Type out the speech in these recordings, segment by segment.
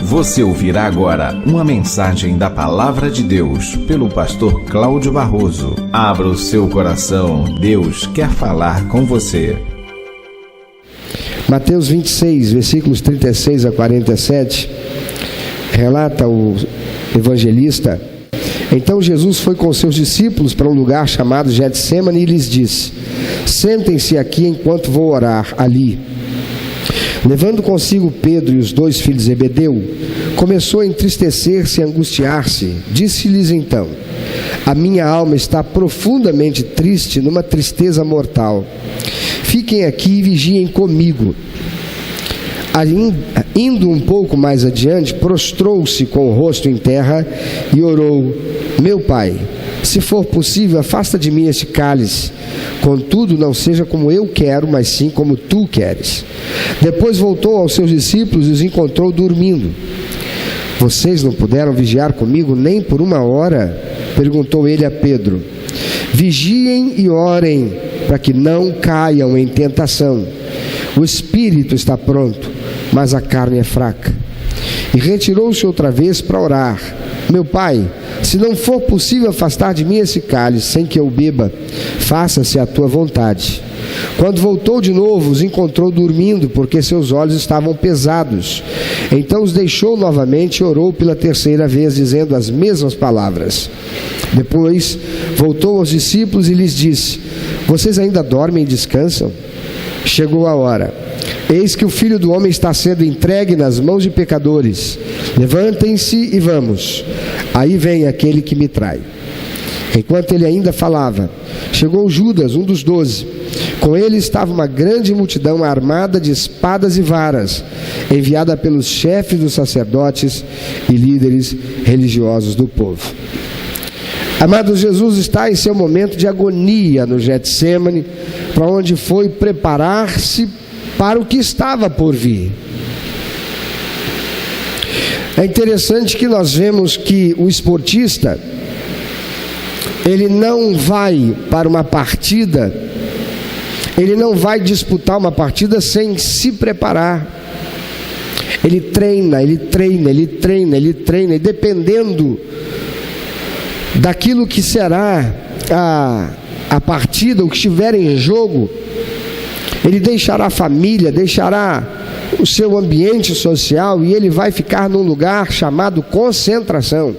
Você ouvirá agora uma mensagem da Palavra de Deus pelo pastor Cláudio Barroso. Abra o seu coração, Deus quer falar com você. Mateus 26, versículos 36 a 47, relata o evangelista: então Jesus foi com seus discípulos para um lugar chamado Getsêmani e lhes disse: sentem-se aqui enquanto vou orar ali. Levando consigo Pedro e os dois filhos de Zebedeu, começou a entristecer-se e angustiar-se. Disse-lhes então: a minha alma está profundamente triste, numa tristeza mortal. Fiquem aqui e vigiem comigo. Indo um pouco mais adiante, prostrou-se com o rosto em terra e orou: meu pai, se for possível, afasta de mim este cálice. Contudo, não seja como eu quero, mas sim como tu queres. Depois voltou aos seus discípulos e os encontrou dormindo. Vocês não puderam vigiar comigo nem por uma hora? Perguntou ele a Pedro. Vigiem e orem, para que não caiam em tentação. O espírito está pronto, mas a carne é fraca. E retirou-se outra vez para orar: meu pai, se não for possível afastar de mim esse cálice sem que eu beba, faça-se a tua vontade. Quando voltou de novo, os encontrou dormindo, porque seus olhos estavam pesados. Então os deixou novamente e orou pela terceira vez, dizendo as mesmas palavras. Depois voltou aos discípulos e lhes disse: vocês ainda dormem e descansam? Chegou a hora. Eis que o Filho do Homem está sendo entregue nas mãos de pecadores. Levantem-se e vamos. Aí vem aquele que me trai. Enquanto ele ainda falava, chegou Judas, um dos 12. Com ele estava uma grande multidão armada de espadas e varas, enviada pelos chefes dos sacerdotes e líderes religiosos do povo. Amados, Jesus está em seu momento de agonia no Getsêmani, para onde foi preparar-se para o que estava por vir. É interessante que nós vemos que o esportista, ele não vai para uma partida, ele não vai disputar uma partida sem se preparar. Ele treina, e dependendo daquilo que será a partida, o que estiver em jogo, ele deixará a família, deixará o seu ambiente social e ele vai ficar num lugar chamado concentração,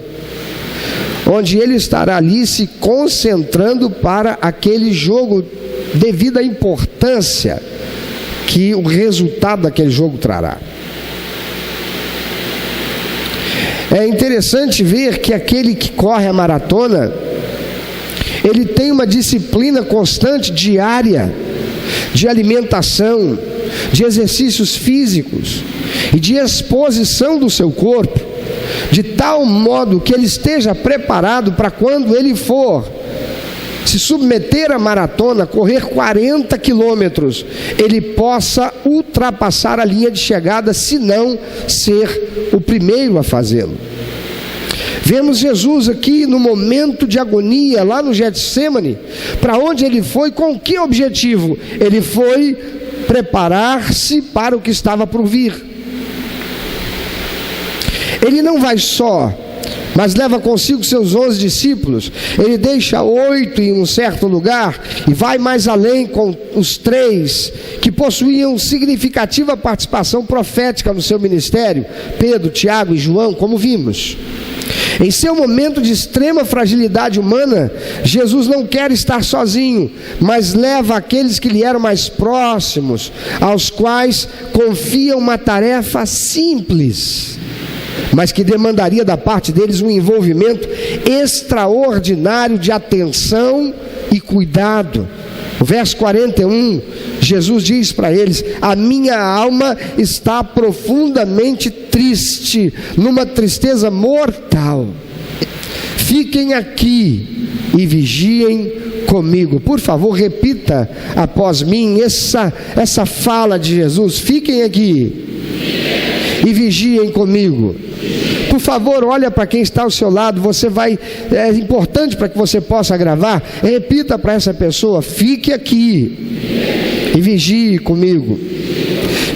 onde ele estará ali se concentrando para aquele jogo, devido à importância que o resultado daquele jogo trará. É interessante ver que aquele que corre a maratona, ele tem uma disciplina constante, diária, de alimentação, de exercícios físicos e de exposição do seu corpo, de tal modo que ele esteja preparado para quando ele for se submeter à maratona, correr 40 quilômetros, ele possa ultrapassar a linha de chegada, se não ser o primeiro a fazê-lo. Vemos Jesus aqui no momento de agonia, lá no Getsêmani. Para onde ele foi? Com que objetivo? Ele foi preparar-se para o que estava por vir. Ele não vai só, mas leva consigo seus 11 discípulos. Ele deixa 8 em um certo lugar e vai mais além com os 3 que possuíam significativa participação profética no seu ministério: Pedro, Tiago e João, como vimos. Em seu momento de extrema fragilidade humana, Jesus não quer estar sozinho, mas leva aqueles que lhe eram mais próximos, aos quais confia uma tarefa simples, mas que demandaria da parte deles um envolvimento extraordinário de atenção e cuidado. O verso 41, Jesus diz para eles: a minha alma está profundamente triste, numa tristeza mortal. Fiquem aqui e vigiem comigo. Por favor, repita após mim essa fala de Jesus: fiquem aqui e vigiem comigo. Por favor, olha para quem está ao seu lado. É importante para que você possa gravar. Repita para essa pessoa: fique aqui e vigie comigo.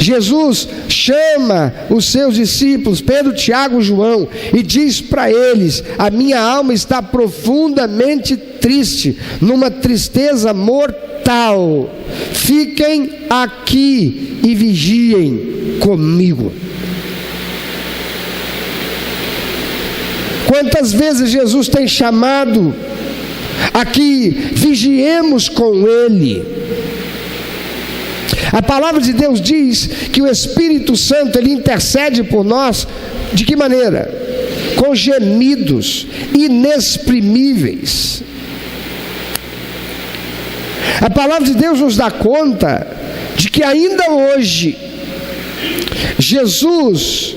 Jesus chama os seus discípulos, Pedro, Tiago e João, e diz para eles: a minha alma está profundamente triste, numa tristeza mortal. Fiquem aqui e vigiem comigo. Quantas vezes Jesus tem chamado a que vigiemos com Ele? A palavra de Deus diz que o Espírito Santo, Ele intercede por nós, de que maneira? Com gemidos inexprimíveis. A palavra de Deus nos dá conta de que ainda hoje, Jesus,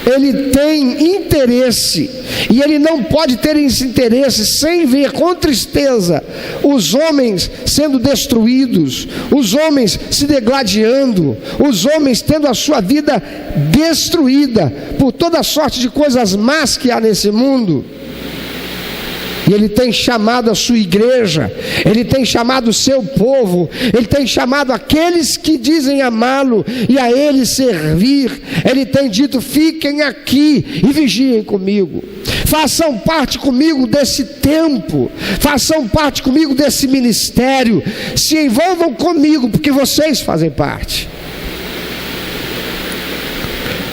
Ele tem interesse, e Ele não pode ter esse interesse sem ver com tristeza os homens sendo destruídos, os homens se degladiando, os homens tendo a sua vida destruída por toda sorte de coisas más que há nesse mundo. E Ele tem chamado a sua igreja, Ele tem chamado o seu povo, Ele tem chamado aqueles que dizem amá-lo e a Ele servir. Ele tem dito: fiquem aqui e vigiem comigo, façam parte comigo desse tempo, façam parte comigo desse ministério, se envolvam comigo, porque vocês fazem parte.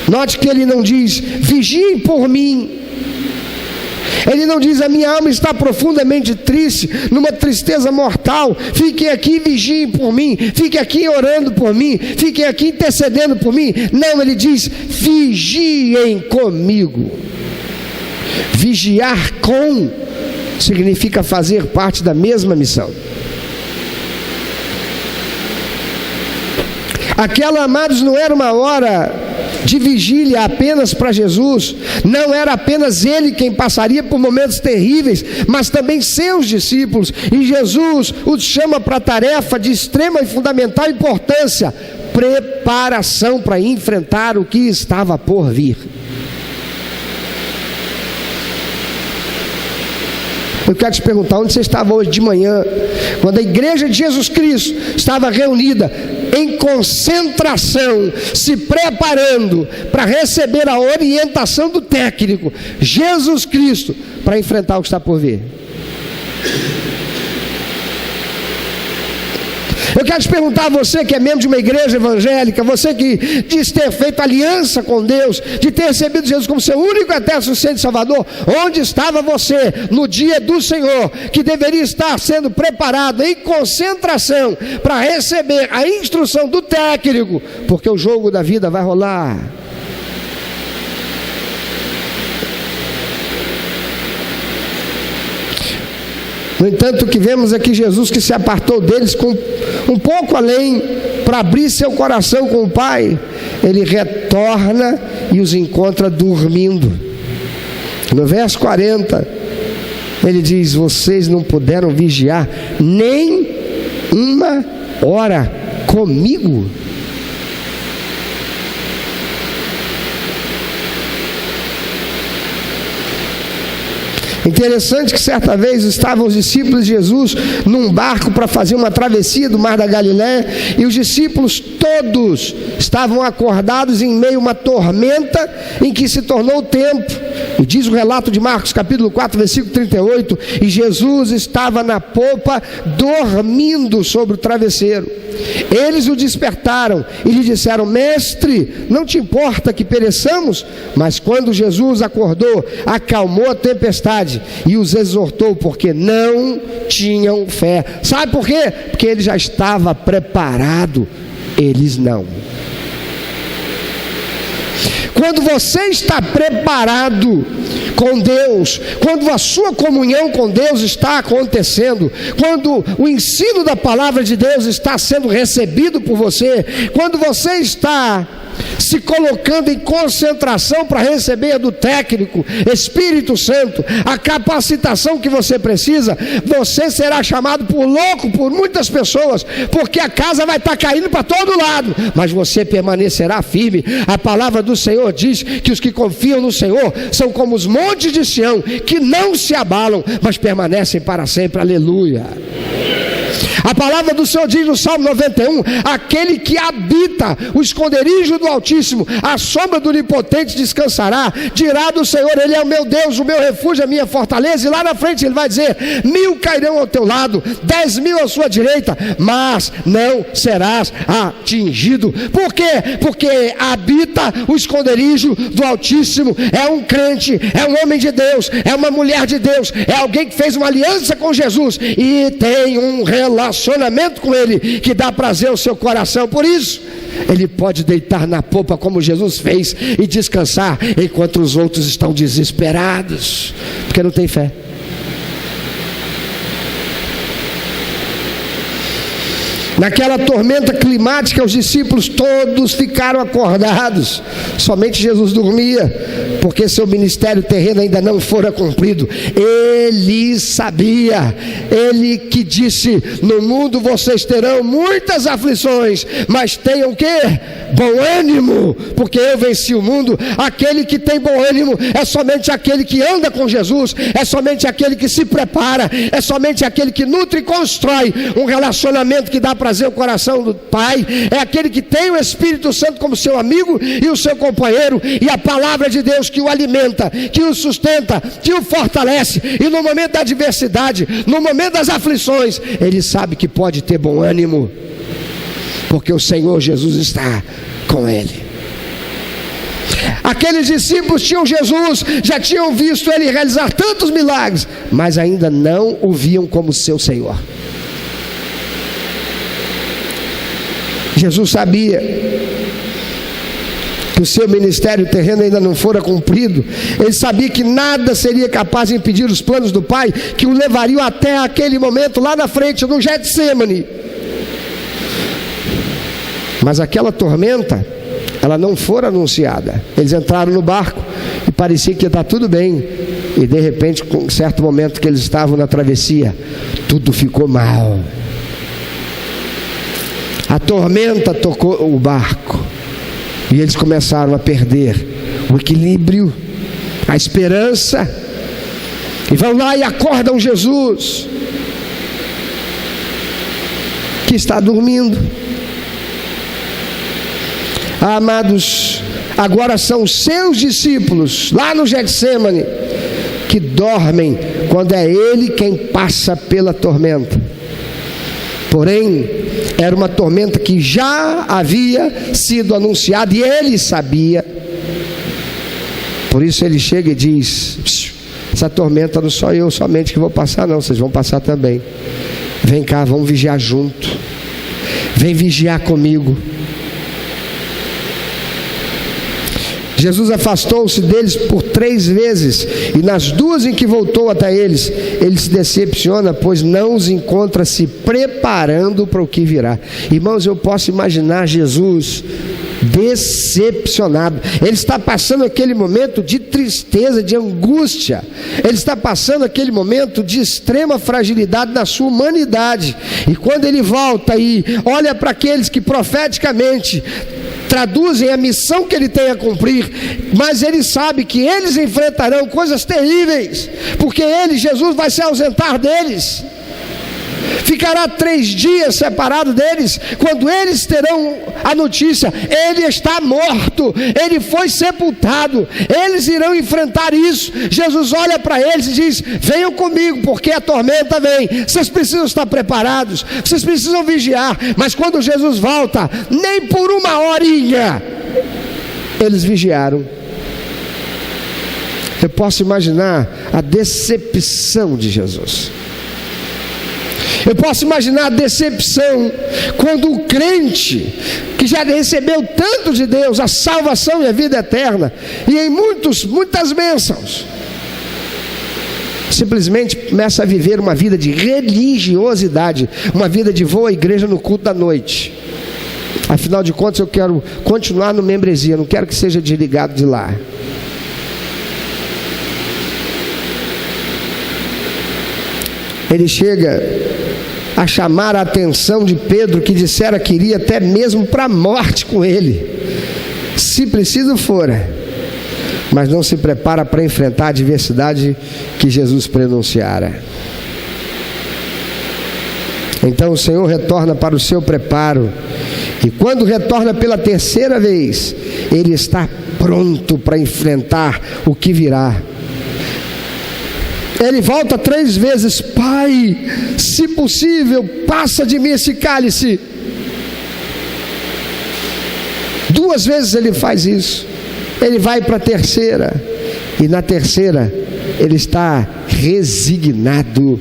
Note que Ele não diz: vigiem por mim. Ele não diz: a minha alma está profundamente triste, numa tristeza mortal, fiquem aqui e vigiem por mim, fiquem aqui orando por mim, fiquem aqui intercedendo por mim. Não, Ele diz: vigiem comigo. Vigiar com significa fazer parte da mesma missão. Aquela, amados, não era uma hora de vigília apenas para Jesus, não era apenas Ele quem passaria por momentos terríveis, mas também seus discípulos, e Jesus os chama para a tarefa de extrema e fundamental importância: preparação para enfrentar o que estava por vir. Eu quero te perguntar: onde você estava hoje de manhã, quando a igreja de Jesus Cristo estava reunida em concentração, se preparando para receber a orientação do técnico, Jesus Cristo, para enfrentar o que está por vir? Eu quero te perguntar, você que é membro de uma igreja evangélica, você que diz ter feito aliança com Deus, de ter recebido Jesus como seu único e eterno suficiente Salvador, onde estava você no dia do Senhor, que deveria estar sendo preparado em concentração para receber a instrução do técnico, porque o jogo da vida vai rolar? No entanto, o que vemos é que Jesus, que se apartou deles com um pouco além, para abrir seu coração com o Pai, Ele retorna e os encontra dormindo. No verso 40, Ele diz: vocês não puderam vigiar nem uma hora comigo? Interessante que certa vez estavam os discípulos de Jesus num barco para fazer uma travessia do Mar da Galileia, e os discípulos todos estavam acordados em meio a uma tormenta em que se tornou o tempo. E diz o relato de Marcos capítulo 4, versículo 38, e Jesus estava na popa dormindo sobre o travesseiro. Eles o despertaram e lhe disseram: mestre, não te importa que pereçamos? Mas quando Jesus acordou, acalmou a tempestade e os exortou, porque não tinham fé. Sabe por quê? Porque ele já estava preparado, eles não. Quando você está preparado com Deus, quando a sua comunhão com Deus está acontecendo, quando o ensino da palavra de Deus está sendo recebido por você, quando você está se colocando em concentração para receber do técnico, Espírito Santo, a capacitação que você precisa, você será chamado por louco por muitas pessoas, porque a casa vai estar caindo para todo lado, mas você permanecerá firme. A palavra do Senhor diz que os que confiam no Senhor são como os montes de Sião, que não se abalam, mas permanecem para sempre. Aleluia. A palavra do Senhor diz no Salmo 91: aquele que habita o esconderijo do Altíssimo, a sombra do Onipotente descansará. Dirá do Senhor: Ele é o meu Deus, o meu refúgio, a minha fortaleza. E lá na frente ele vai dizer: 1000 cairão ao teu lado, 10.000 à sua direita, mas não serás atingido. Por quê? Porque habita o esconderijo do Altíssimo. É um crente, é um homem de Deus, é uma mulher de Deus, é alguém que fez uma aliança com Jesus e tem um relacionamento com Ele que dá prazer ao seu coração. Por isso ele pode deitar na popa como Jesus fez e descansar, enquanto os outros estão desesperados, porque não tem fé. Naquela tormenta climática, os discípulos todos ficaram acordados. Somente Jesus dormia, porque seu ministério terreno ainda não fora cumprido. Ele sabia, ele que disse: no mundo vocês terão muitas aflições, mas tenham o quê? Bom ânimo, porque eu venci o mundo. Aquele que tem bom ânimo é somente aquele que anda com Jesus, é somente aquele que se prepara, é somente aquele que nutre e constrói um relacionamento que dá prazer ao coração do Pai, é aquele que tem o Espírito Santo como seu amigo e o seu companheiro, e a palavra de Deus que o alimenta, que o sustenta, que o fortalece. E no momento da adversidade, no momento das aflições, ele sabe que pode ter bom ânimo, porque o Senhor Jesus está com ele. Aqueles discípulos tinham Jesus, já tinham visto ele realizar tantos milagres, mas ainda não o viam como seu Senhor. Jesus sabia que o seu ministério terreno ainda não fora cumprido. Ele sabia que nada seria capaz de impedir os planos do Pai, que o levariam até aquele momento lá na frente, no Getsêmani. Mas aquela tormenta, ela não fora anunciada. Eles entraram no barco e parecia que ia estar tudo bem, e de repente, com um certo momento que eles estavam na travessia, tudo ficou mal. A tormenta tocou o barco e eles começaram a perder o equilíbrio, a esperança, e vão lá e acordam Jesus, que está dormindo. Amados, agora são os seus discípulos lá no Getsêmani que dormem quando é ele quem passa pela tormenta. Porém, era uma tormenta que já havia sido anunciada e ele sabia. Por isso ele chega e diz: essa tormenta não sou eu somente que vou passar, não, vocês vão passar também. Vem cá, vamos vigiar junto. Vem vigiar comigo. Jesus afastou-se deles por 3 vezes, e nas 2 em que voltou até eles, ele se decepciona, pois não os encontra se preparando para o que virá. Irmãos, eu posso imaginar Jesus decepcionado. Ele está passando aquele momento de tristeza, de angústia. Ele está passando aquele momento de extrema fragilidade na sua humanidade. E quando ele volta e olha para aqueles que profeticamente traduzem a missão que ele tem a cumprir, mas ele sabe que eles enfrentarão coisas terríveis, porque ele, Jesus, vai se ausentar deles. Ficará 3 dias separado deles, quando eles terão a notícia: ele está morto, ele foi sepultado. Eles irão enfrentar isso. Jesus olha para eles e diz: venham comigo, porque a tormenta vem. Vocês precisam estar preparados, vocês precisam vigiar. Mas quando Jesus volta, nem por 1 horinha eles vigiaram. Eu posso imaginar a decepção de Jesus. Eu posso imaginar a decepção quando o crente, que já recebeu tanto de Deus, a salvação e a vida eterna, e em muitas bênçãos, simplesmente começa a viver uma vida de religiosidade, uma vida de vou à igreja no culto da noite. Afinal de contas, eu quero continuar no membresia, não quero que seja desligado de lá. Ele chega a chamar a atenção de Pedro, que dissera que iria até mesmo para a morte com ele, se preciso fora, mas não se prepara para enfrentar a adversidade que Jesus prenunciara. Então o Senhor retorna para o seu preparo, e quando retorna pela terceira vez, Ele está pronto para enfrentar o que virá. Ele volta 3 vezes: Pai, se possível, passa de mim esse cálice. 2 vezes ele faz isso. Ele vai para a terceira, e na terceira ele está resignado: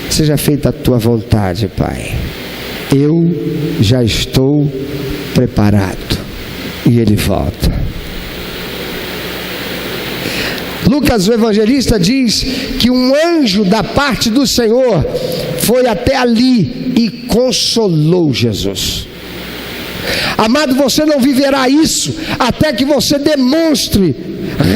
seja feita a tua vontade, Pai, eu já estou preparado. E ele volta. Lucas, o evangelista, diz que um anjo da parte do Senhor foi até ali e consolou Jesus. Amado, você não viverá isso até que você demonstre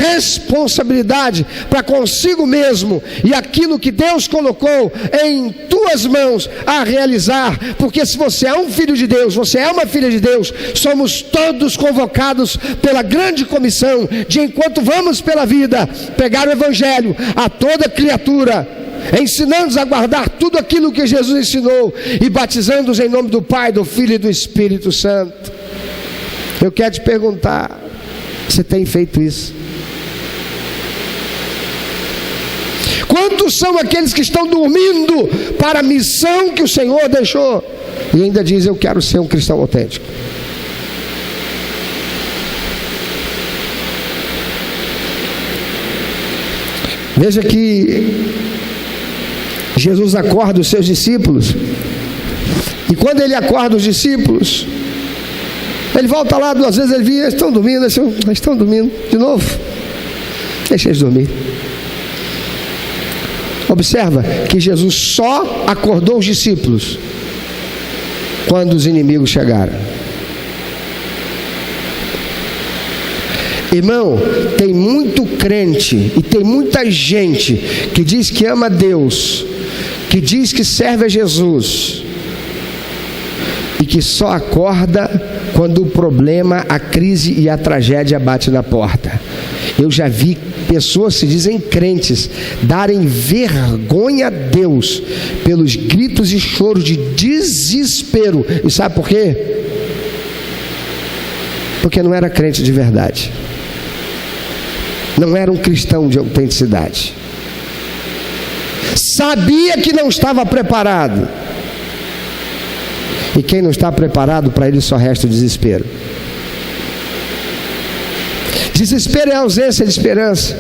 responsabilidade para consigo mesmo e aquilo que Deus colocou em tuas mãos a realizar. Porque se você é um filho de Deus, você é uma filha de Deus, somos todos convocados pela grande comissão de, enquanto vamos pela vida, pregar o evangelho a toda criatura, ensinando-os a guardar tudo aquilo que Jesus ensinou e batizando-os em nome do Pai, do Filho e do Espírito Santo. Eu quero te perguntar: você tem feito isso? Quantos são aqueles que estão dormindo para a missão que o Senhor deixou e ainda diz: eu quero ser um cristão autêntico? Veja que Jesus acorda os seus discípulos, e quando ele acorda os discípulos, ele volta lá 2 vezes, ele via: estão dormindo, estão dormindo de novo, deixa eles dormir. Observa que Jesus só acordou os discípulos quando os inimigos chegaram. Irmão, tem muito crente e tem muita gente que diz que ama Deus, que diz que serve a Jesus, e que só acorda quando o problema, a crise e a tragédia bate na porta. Eu já vi pessoas que se dizem crentes darem vergonha a Deus pelos gritos e choros de desespero. E sabe por quê? Porque não era crente de verdade, não era um cristão de autenticidade, sabia que não estava preparado. E quem não está preparado, para ele só resta o desespero. Desespero é a ausência de esperança.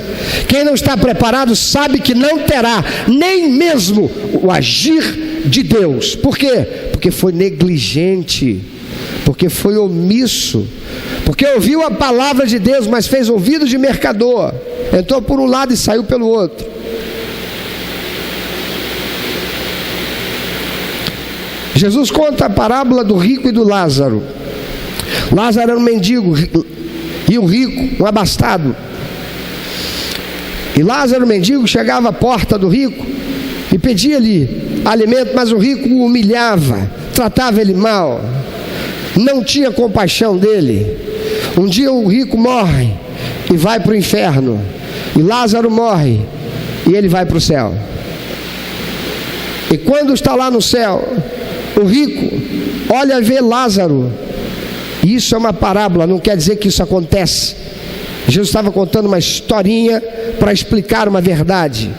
Quem não está preparado sabe que não terá nem mesmo o agir de Deus. Por quê? Porque foi negligente, porque foi omisso, porque ouviu a palavra de Deus, mas fez ouvido de mercador, entrou por um lado e saiu pelo outro. Jesus conta a parábola do rico e do Lázaro. Lázaro era um mendigo e o rico, um abastado. E Lázaro, o mendigo, chegava à porta do rico e pedia-lhe alimento, mas o rico o humilhava, tratava ele mal, não tinha compaixão dele. Um dia o rico morre e vai para o inferno, e Lázaro morre e ele vai para o céu. E quando está lá no céu, o rico olha e vê Lázaro. E isso é uma parábola, não quer dizer que isso acontece. Jesus estava contando uma historinha para explicar uma verdade.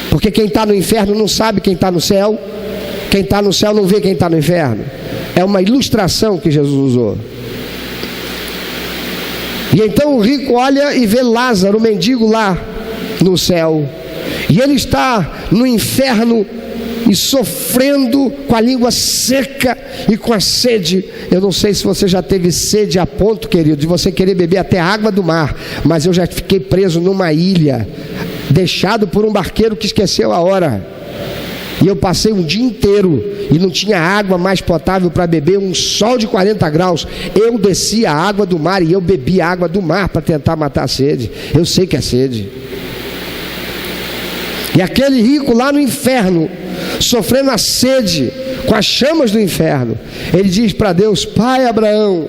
Porque quem está no inferno não sabe quem está no céu, quem está no céu não vê quem está no inferno. É uma ilustração que Jesus usou. E então o rico olha e vê Lázaro, o mendigo, lá no céu, e ele está no inferno e sofrendo, com a língua seca e com a sede. Eu não sei se você já teve sede a ponto, querido, de você querer beber até a água do mar, mas eu já fiquei preso numa ilha, deixado por um barqueiro que esqueceu a hora, e eu passei um dia inteiro e não tinha água mais potável para beber, um sol de 40 graus, eu desci a água do mar e eu bebi a água do mar para tentar matar a sede. Eu sei que é sede. E aquele rico lá no inferno, sofrendo a sede com as chamas do inferno, ele diz para Deus: Pai Abraão,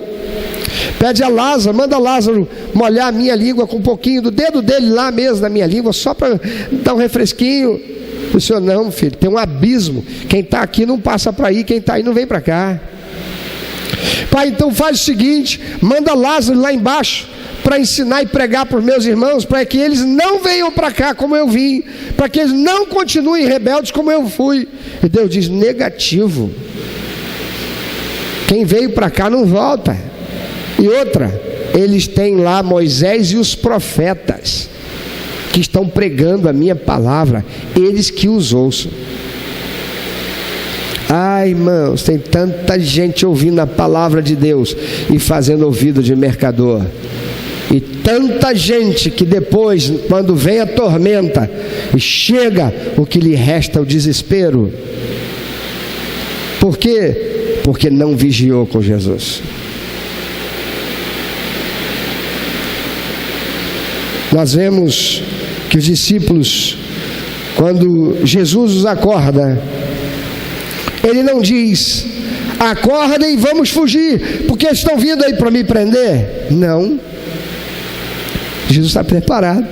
pede a Lázaro, manda Lázaro molhar a minha língua com um pouquinho do dedo dele lá mesmo na minha língua, só para dar um refresquinho. O Senhor, não, filho, tem um abismo. Quem está aqui não passa para aí, quem está aí não vem para cá. Pai, então faz o seguinte, manda Lázaro lá embaixo para ensinar e pregar para os meus irmãos, para que eles não venham para cá como eu vim, para que eles não continuem rebeldes como eu fui. E Deus diz, negativo. Quem veio para cá não volta. E outra, eles têm lá Moisés e os profetas, que estão pregando a minha palavra, eles que os ouçam. Ai, irmãos, tem tanta gente ouvindo a palavra de Deus e fazendo ouvido de mercador. E tanta gente que depois, quando vem a tormenta e chega, o que lhe resta é o desespero. Por quê? Porque não vigiou com Jesus. Nós vemos que os discípulos, quando Jesus os acorda, ele não diz, acordem e vamos fugir, porque estão vindo aí para me prender. Não. Jesus está preparado.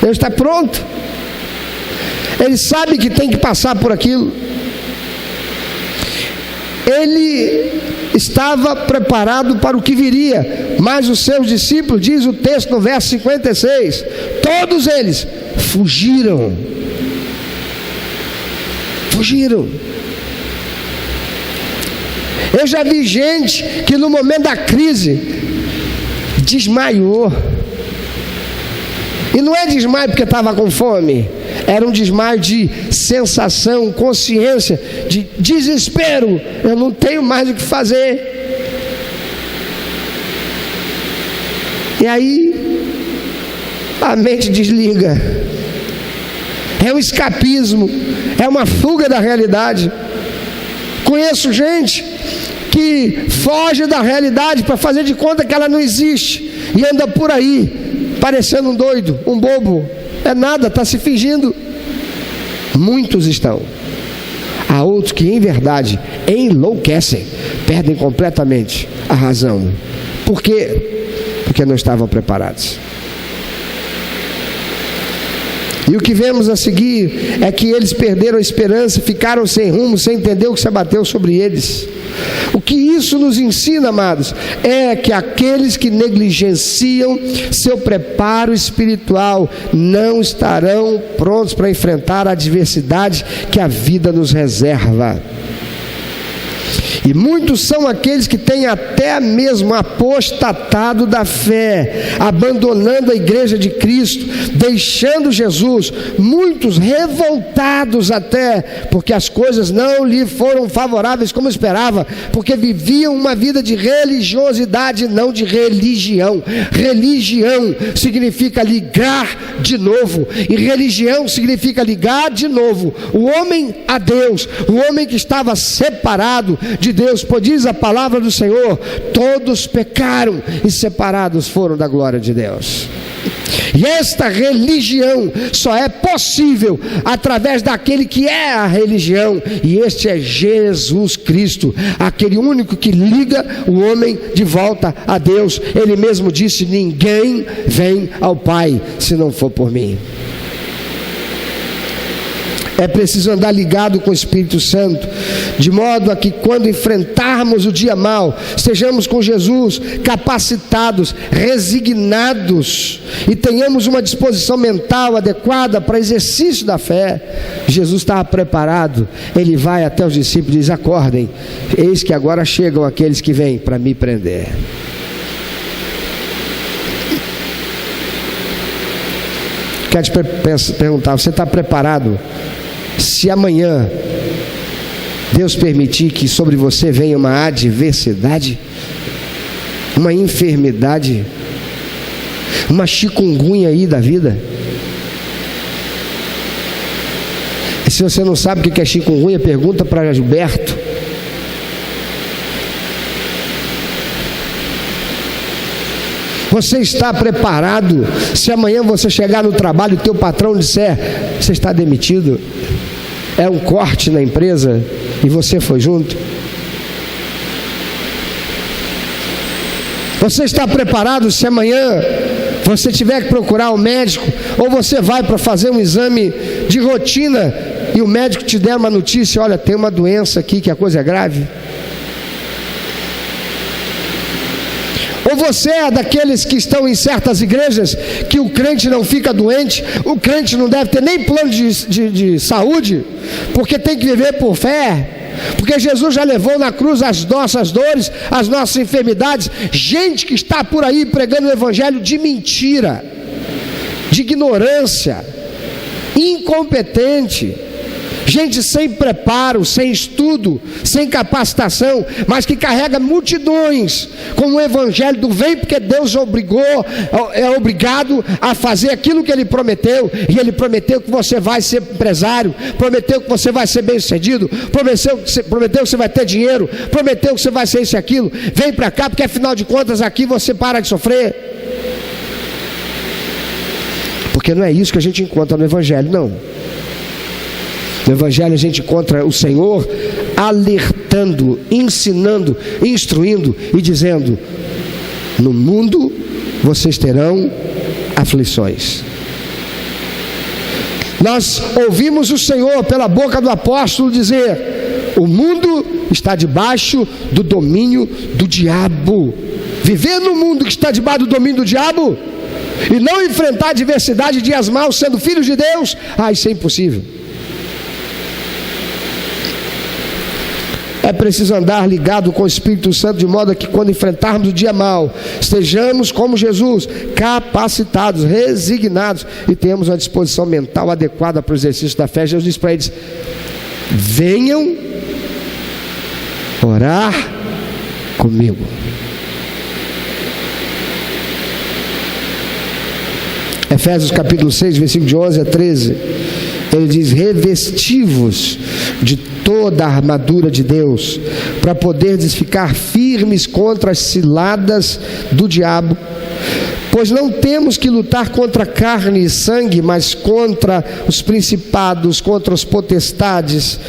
Ele está pronto. Ele sabe que tem que passar por aquilo. Ele estava preparado para o que viria, mas os seus discípulos, diz o texto no verso 56, todos eles fugiram. Fugiram. Eu já vi gente que no momento da crise desmaiou. E não é desmaio porque estava com fome, era um desmaio de sensação, consciência, de desespero. Eu não tenho mais o que fazer. E aí a mente desliga. É um escapismo, é uma fuga da realidade. Conheço gente que foge da realidade para fazer de conta que ela não existe e anda por aí parecendo um doido, um bobo. É nada, está se fingindo. Muitos estão. Há outros que em verdade enlouquecem, perdem completamente a razão. Por quê? Porque não estavam preparados. E o que vemos a seguir é que eles perderam a esperança, ficaram sem rumo, sem entender o que se abateu sobre eles. O que isso nos ensina, amados, é que aqueles que negligenciam seu preparo espiritual não estarão prontos para enfrentar a adversidade que a vida nos reserva. E muitos são aqueles que têm até mesmo apostatado da fé, abandonando a igreja de Cristo, deixando Jesus, muitos revoltados até, porque as coisas não lhe foram favoráveis como esperava, porque viviam uma vida de religiosidade, não de religião. Religião significa ligar de novo, e religião significa ligar de novo o homem a Deus, o homem que estava separado de Deus, pois diz a palavra do Senhor, todos pecaram e separados foram da glória de Deus. E esta religião só é possível através daquele que é a religião, e este é Jesus Cristo, aquele único que liga o homem de volta a Deus. Ele mesmo disse, ninguém vem ao Pai se não for por mim. É preciso andar ligado com o Espírito Santo, de modo a que quando enfrentarmos o dia mau, estejamos com Jesus capacitados, resignados, e tenhamos uma disposição mental adequada para exercício da fé. Jesus estava preparado. Ele vai até os discípulos e diz, acordem, eis que agora chegam aqueles que vêm para me prender. Quero te perguntar, você está preparado? Se amanhã Deus permitir que sobre você venha uma adversidade, uma enfermidade, uma chikungunya aí da vida. E se você não sabe o que é chikungunya, pergunta para Gilberto. Você está preparado? Se amanhã você chegar no trabalho e teu patrão disser, você está demitido, é um corte na empresa e você foi junto? Você está preparado se amanhã você tiver que procurar um médico, ou você vai para fazer um exame de rotina e o médico te der uma notícia: olha, tem uma doença aqui que a coisa é grave. Ou você é daqueles que estão em certas igrejas que o crente não fica doente, o crente não deve ter nem plano de saúde, porque tem que viver por fé, porque Jesus já levou na cruz as nossas dores, as nossas enfermidades. Gente que está por aí pregando o evangelho de mentira, de ignorância, incompetente, gente sem preparo, sem estudo, sem capacitação, mas que carrega multidões com o evangelho do vem porque Deus é obrigado a fazer aquilo que Ele prometeu. E Ele prometeu que você vai ser empresário, prometeu que você vai ser bem sucedido, prometeu que você vai ter dinheiro, prometeu que você vai ser isso e aquilo. Vem para cá porque afinal de contas aqui você para de sofrer. Porque não é isso que a gente encontra no evangelho, não. No evangelho a gente encontra o Senhor alertando, ensinando, instruindo e dizendo: no mundo vocês terão aflições. Nós ouvimos o Senhor pela boca do apóstolo dizer: o mundo está debaixo do domínio do diabo. Viver no mundo que está debaixo do domínio do diabo e não enfrentar a adversidade e dias maus sendo filhos de Deus, isso é impossível. É preciso andar ligado com o Espírito Santo, de modo que quando enfrentarmos o dia mau, estejamos como Jesus, capacitados, resignados e tenhamos uma disposição mental adequada para o exercício da fé. Jesus diz para eles: venham orar comigo. Efésios capítulo 6, versículo de 11 a 13, ele diz: revesti-vos de toda a armadura de Deus, para poderdes ficar firmes contra as ciladas do diabo. Pois não temos que lutar contra carne e sangue, mas contra os principados, contra as potestades,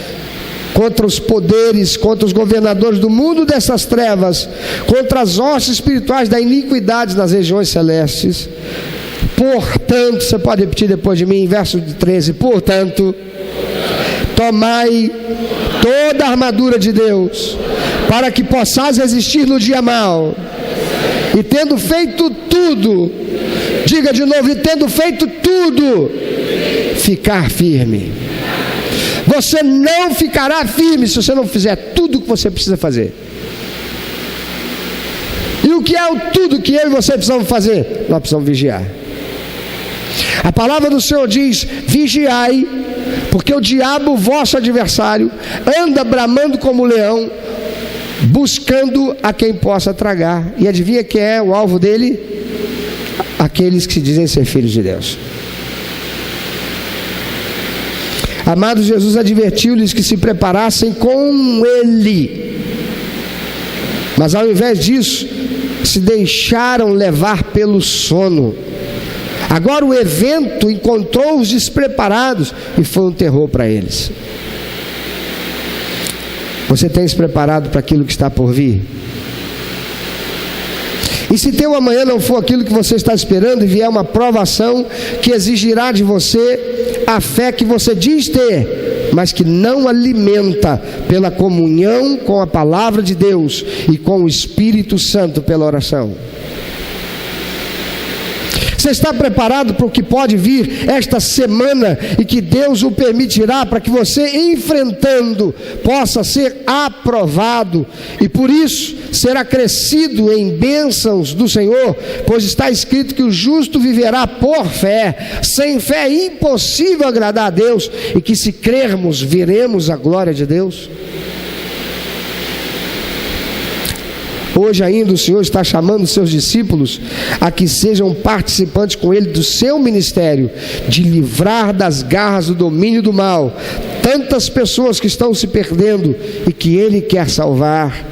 contra os poderes, contra os governadores do mundo dessas trevas, contra as hostes espirituais da iniquidade nas regiões celestes. Portanto, você pode repetir depois de mim, verso 13: portanto, tomai toda a armadura de Deus, para que possais resistir no dia mau, e tendo feito tudo, diga de novo, e tendo feito tudo, ficar firme. Você não ficará firme se você não fizer tudo o que você precisa fazer. E o que é o tudo que eu e você precisamos fazer? Nós precisamos vigiar. A palavra do Senhor diz: vigiai, porque o diabo, vosso adversário, anda bramando como leão, buscando a quem possa tragar. E adivinha quem é o alvo dele? Aqueles que se dizem ser filhos de Deus. Amados, Jesus advertiu-lhes que se preparassem com Ele, mas ao invés disso, se deixaram levar pelo sono. Agora o evento encontrou-os despreparados e foi um terror para eles. Você tem se preparado para aquilo que está por vir? E se teu amanhã não for aquilo que você está esperando e vier uma provação que exigirá de você a fé que você diz ter, mas que não alimenta pela comunhão com a palavra de Deus e com o Espírito Santo pela oração? Você está preparado para o que pode vir esta semana e que Deus o permitirá para que você, enfrentando, possa ser aprovado e por isso será crescido em bênçãos do Senhor? Pois está escrito que o justo viverá por fé. Sem fé é impossível agradar a Deus, e que se crermos, veremos a glória de Deus. Hoje ainda o Senhor está chamando seus discípulos a que sejam participantes com Ele do seu ministério, de livrar das garras do domínio do mal tantas pessoas que estão se perdendo e que Ele quer salvar.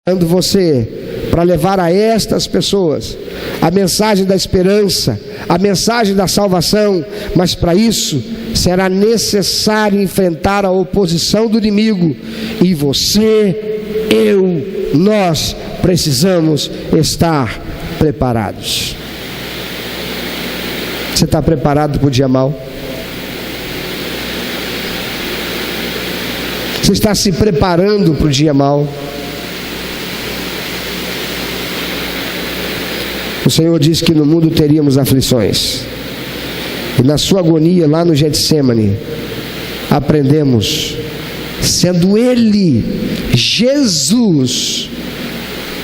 Chamando você para levar a estas pessoas a mensagem da esperança, a mensagem da salvação, mas para isso será necessário enfrentar a oposição do inimigo, e você, nós precisamos estar preparados. Você está preparado para o dia mau? Você está se preparando para o dia mau? O Senhor disse que no mundo teríamos aflições. E na sua agonia, lá no Getsemane, aprendemos, sendo Ele, Jesus,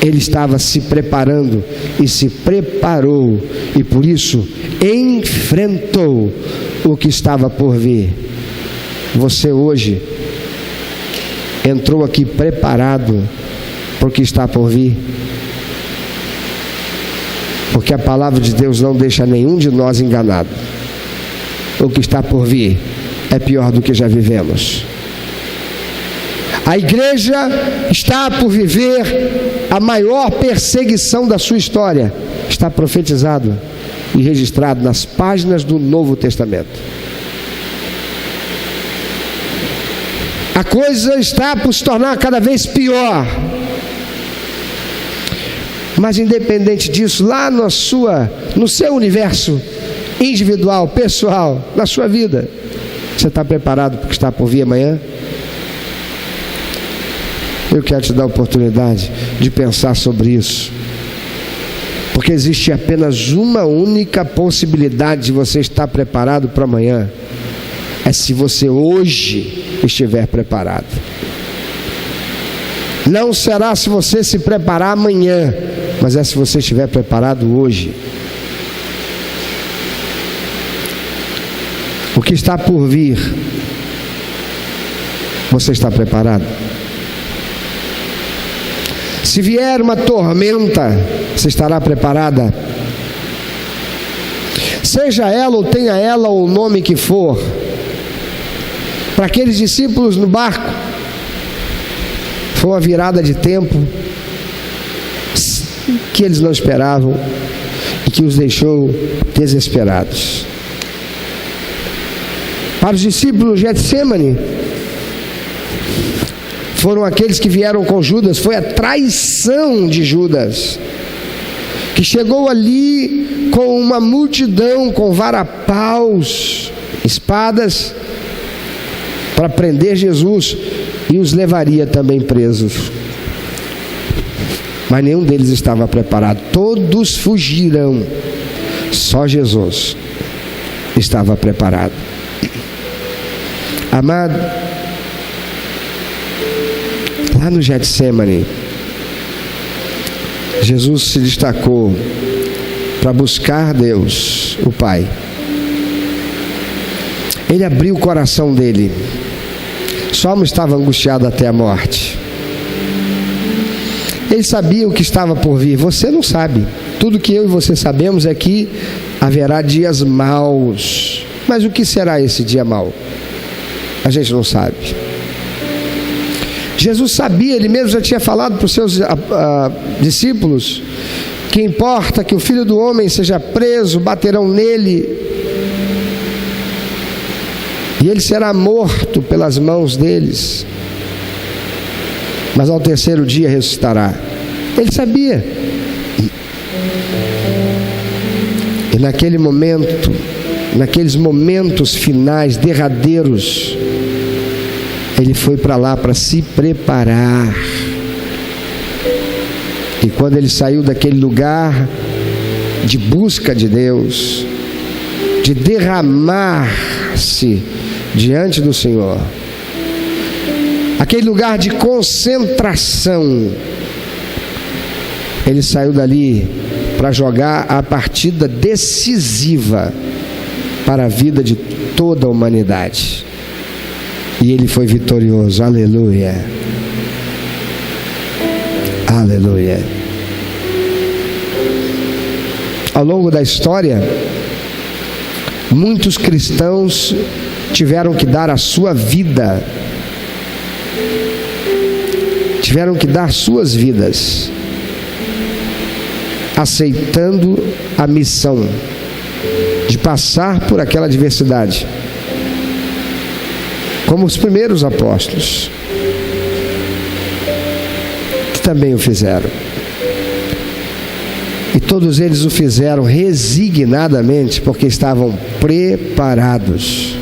Ele estava se preparando e se preparou, e por isso enfrentou o que estava por vir. Você hoje entrou aqui preparado para o que está por vir? Porque a palavra de Deus não deixa nenhum de nós enganado. O que está por vir é pior do que já vivemos. A igreja está por viver a maior perseguição da sua história. Está profetizado e registrado nas páginas do Novo Testamento. A coisa está por se tornar cada vez pior. Mas independente disso, lá no seu universo individual, pessoal, na sua vida, você está preparado para o que está por vir amanhã? Eu quero te dar a oportunidade de pensar sobre isso, porque existe apenas uma única possibilidade de você estar preparado para amanhã: é se você hoje estiver preparado. Não será se você se preparar amanhã, mas é se você estiver preparado hoje. O que está por vir, você está preparado? Se vier uma tormenta, você estará preparada? Seja ela ou tenha ela o nome que for. Para aqueles discípulos no barco, foi uma virada de tempo que eles não esperavam e que os deixou desesperados. Para os discípulos, Getsemane foram aqueles que vieram com Judas. Foi a traição de Judas, que chegou ali com uma multidão, com varapaus, espadas, para prender Jesus, e os levaria também presos. Mas nenhum deles estava preparado. Todos fugiram. Só Jesus estava preparado. Amado, lá no Getsemane, Jesus se destacou para buscar Deus, o Pai. Ele abriu o coração dele. Só estava angustiado até a morte. Ele sabia o que estava por vir. Você não sabe. Tudo que eu e você sabemos é que haverá dias maus. Mas o que será esse dia mau? A gente não sabe. Jesus sabia, ele mesmo já tinha falado para os seus discípulos, que importa que o Filho do Homem seja preso, baterão nele, e ele será morto pelas mãos deles, mas ao terceiro dia ressuscitará. Ele sabia. E naquele momento, naqueles momentos finais, derradeiros, ele foi para lá para se preparar. E quando ele saiu daquele lugar de busca de Deus, de derramar-se diante do Senhor, aquele lugar de concentração, ele saiu dali para jogar a partida decisiva para a vida de toda a humanidade. E ele foi vitorioso. Aleluia. Aleluia. Ao longo da história, muitos cristãos tiveram que dar a sua vida, tiveram que dar suas vidas, aceitando a missão de passar por aquela adversidade, como os primeiros apóstolos, que também o fizeram. E todos eles o fizeram resignadamente, porque estavam preparados.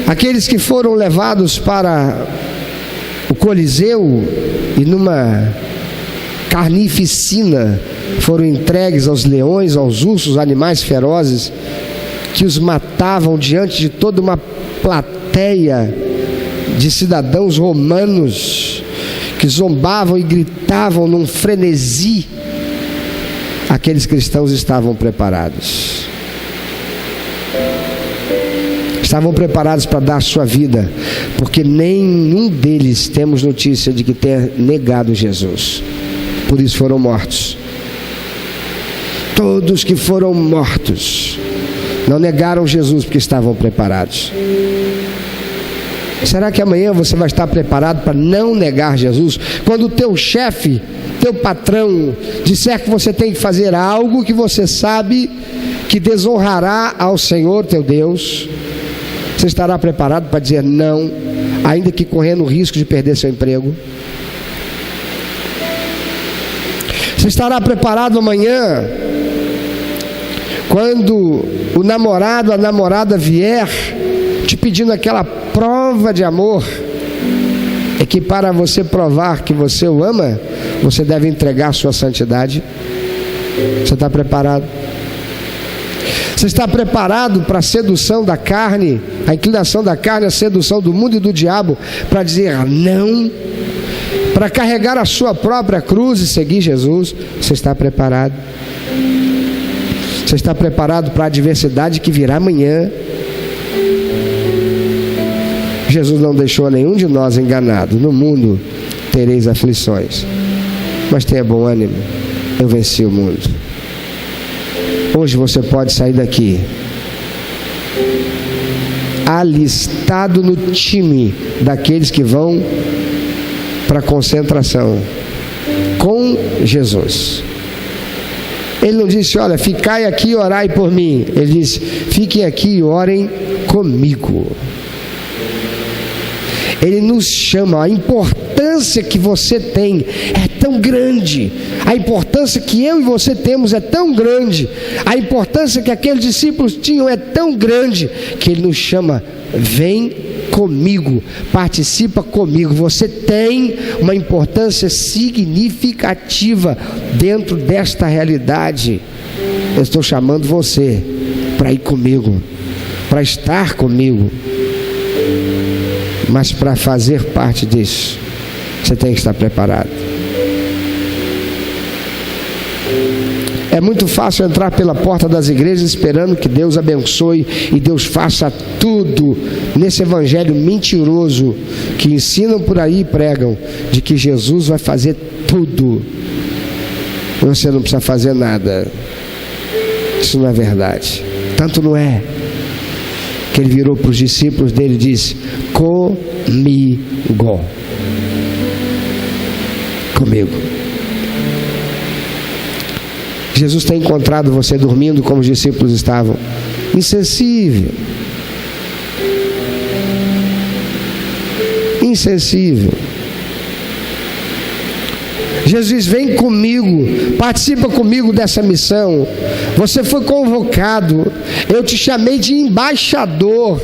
Aqueles que foram levados para o Coliseu e numa carnificina foram entregues aos leões, aos ursos, animais ferozes, que os matavam diante de toda uma plateia de cidadãos romanos, que zombavam e gritavam num frenesi. Aqueles cristãos estavam preparados. Estavam preparados para dar sua vida, porque nenhum deles temos notícia de que tenha negado Jesus. Por isso foram mortos. Todos que foram mortos não negaram Jesus porque estavam preparados. Será que amanhã você vai estar preparado para não negar Jesus? Quando o teu chefe, teu patrão, disser que você tem que fazer algo que você sabe que desonrará ao Senhor teu Deus, você estará preparado para dizer não, ainda que correndo o risco de perder seu emprego? Você estará preparado amanhã, quando o namorado, a namorada vier te pedindo aquela prova de amor, é que para você provar que você o ama, você deve entregar a sua santidade? Você está preparado? Você está preparado para a sedução da carne, a inclinação da carne, a sedução do mundo e do diabo, para dizer não, para carregar a sua própria cruz e seguir Jesus? Você está preparado? Você está preparado para a adversidade que virá amanhã? Jesus não deixou nenhum de nós enganado. No mundo tereis aflições, mas tenha bom ânimo, eu venci o mundo. Hoje você pode sair daqui alistado no time daqueles que vão para a concentração com Jesus. Ele não disse, olha, ficai aqui e orai por mim. Ele disse, fiquem aqui e orem comigo. Ele nos chama. A importância que você tem é tão grande, a importância que eu e você temos é tão grande, a importância que aqueles discípulos tinham é tão grande, que Ele nos chama, vem comigo, participa comigo. Você tem uma importância significativa dentro desta realidade. Eu estou chamando você para ir comigo, para estar comigo. Mas para fazer parte disso, você tem que estar preparado. É muito fácil entrar pela porta das igrejas esperando que Deus abençoe e Deus faça tudo nesse evangelho mentiroso que ensinam por aí e pregam, de que Jesus vai fazer tudo. Você não precisa fazer nada. Isso não é verdade. Tanto não é que Ele virou para os discípulos dele e disse, comigo. Jesus tem encontrado você dormindo como os discípulos estavam, insensível. Jesus, vem comigo, participa comigo dessa missão. Você foi convocado, eu te chamei de embaixador.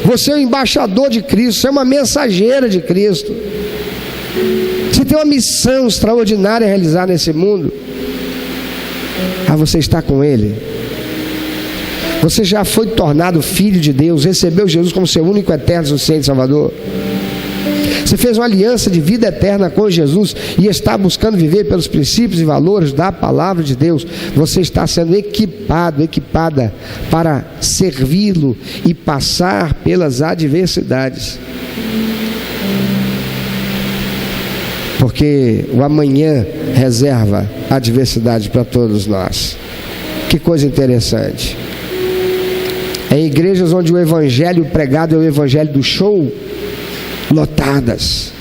Você é o embaixador de Cristo, você é uma mensageira de Cristo. Você tem uma missão extraordinária a realizar nesse mundo. Você está com Ele. Você já foi tornado filho de Deus, recebeu Jesus como seu único, eterno, suficiente Salvador. Você fez uma aliança de vida eterna com Jesus e está buscando viver pelos princípios e valores da palavra de Deus. Você está sendo equipada para servi-lo e passar pelas adversidades. Porque o amanhã reserva adversidade para todos nós. Que coisa interessante. Em igrejas onde o evangelho pregado é o evangelho do show, lotadas.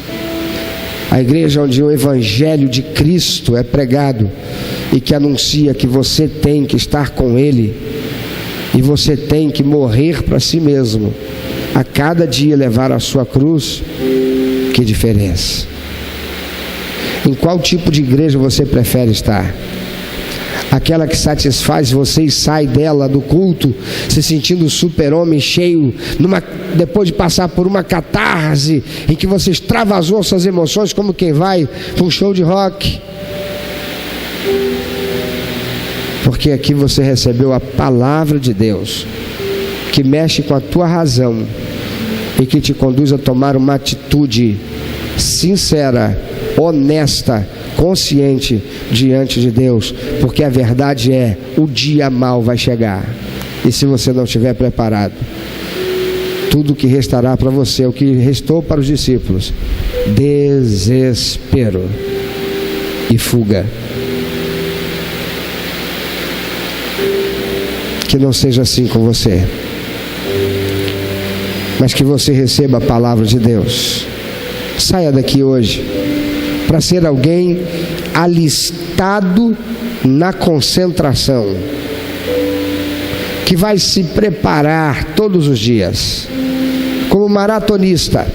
A igreja onde o evangelho de Cristo é pregado e que anuncia que você tem que estar com Ele e você tem que morrer para si mesmo, a cada dia levar a sua cruz. Que diferença. Em qual tipo de igreja você prefere estar? aquela que satisfaz você e sai dela do culto se sentindo super-homem cheio, depois de passar por uma catarse em que você extravasou suas emoções como quem vai para um show de rock. Porque aqui você recebeu a palavra de Deus, que mexe com a tua razão e que te conduz a tomar uma atitude sincera, honesta, consciente diante de Deus, porque a verdade é: o dia mau vai chegar, e se você não estiver preparado, tudo que restará para você, o que restou para os discípulos: desespero e fuga. Que não seja assim com você, mas que você receba a palavra de Deus. Saia daqui hoje para ser alguém alistado na concentração, que vai se preparar todos os dias, como maratonista,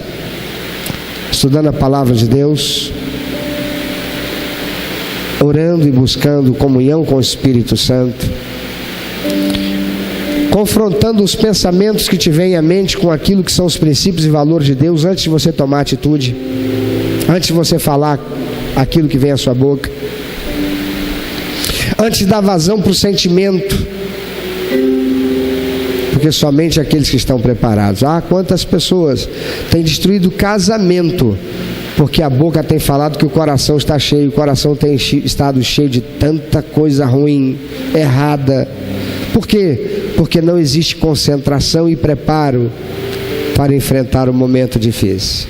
estudando a palavra de Deus, orando e buscando comunhão com o Espírito Santo, confrontando os pensamentos que te vêm à mente com aquilo que são os princípios e valores de Deus antes de você tomar atitude, antes de você falar aquilo que vem à sua boca, antes de dar vazão para o sentimento, porque somente aqueles que estão preparados. Quantas pessoas têm destruído o casamento porque a boca tem falado que o coração está cheio, o coração tem estado cheio de tanta coisa ruim, errada. Por quê? Porque não existe concentração e preparo para enfrentar um momento difícil.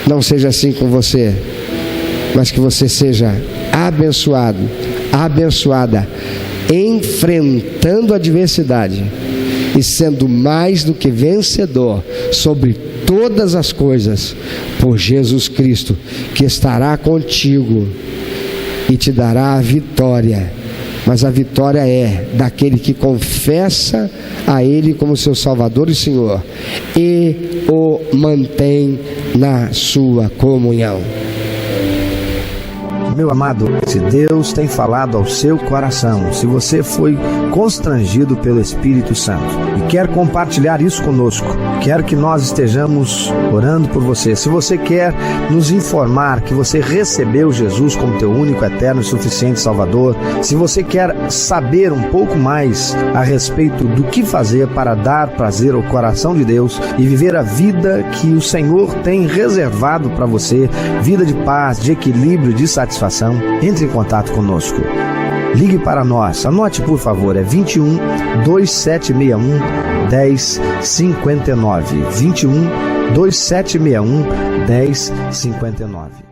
Não seja assim com você, mas que você seja abençoado, abençoada, enfrentando a adversidade e sendo mais do que vencedor sobre todas as coisas, por Jesus Cristo, que estará contigo e te dará a vitória. Mas a vitória é daquele que confessa a Ele como seu Salvador e Senhor e o mantém na sua comunhão. Meu amado, se Deus tem falado ao seu coração, se você foi constrangido pelo Espírito Santo e quer compartilhar isso conosco, quero que nós estejamos orando por você. Se você quer nos informar que você recebeu Jesus como teu único, eterno e suficiente Salvador, se você quer saber um pouco mais a respeito do que fazer para dar prazer ao coração de Deus e viver a vida que o Senhor tem reservado para você, vida de paz, de equilíbrio, de satisfação, entre em contato conosco. Ligue para nós, anote por favor, é 21 2761 1059, 21 2761 1059.